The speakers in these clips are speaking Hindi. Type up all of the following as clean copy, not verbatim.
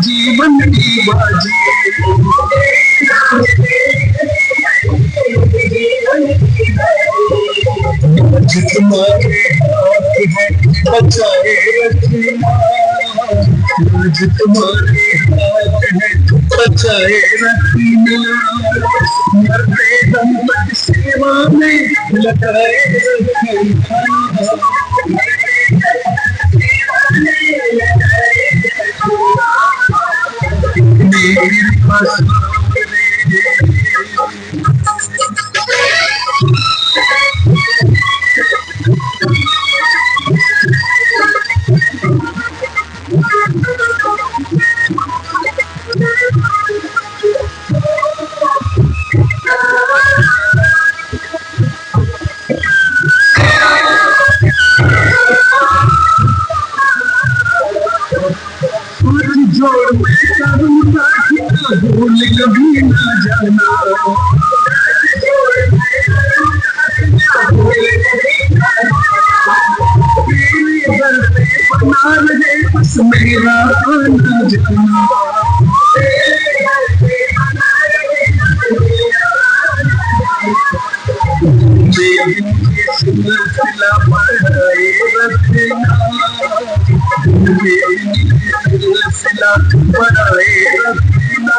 जीवन की बाजी आज तुम्हारे हाथ है बचाए रखना आज तुम्हारे हाथ है बचाए रखना मरते दम तक सेवा में लगाए रखना जोड़ में करूँगा भूल कभी ना जाना तेरे दर पे बना रहे बस मेरा आना जाना सिलसिला बढ़ाए रखना सिलसिला बढ़ाए रखना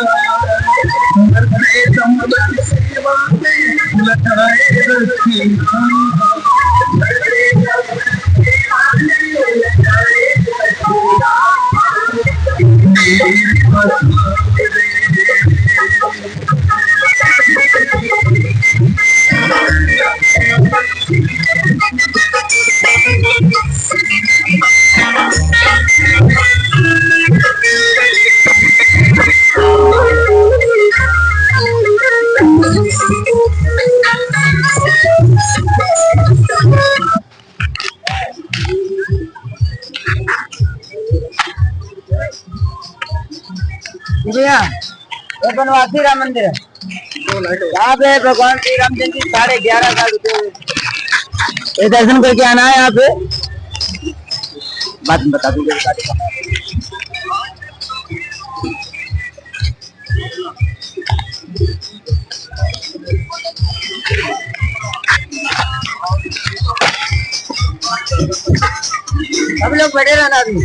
मरते दम तक सेवा में लगाए रखना जी हाँ, ये बनवासी राम मंदिर है। यहाँ पे भगवान श्री रामचंद्र जी 11.5 साल रुपये ये दर्शन करके आना है। यहाँ पे बात बता दीजिए। सब लोग बैठे रहना अभी।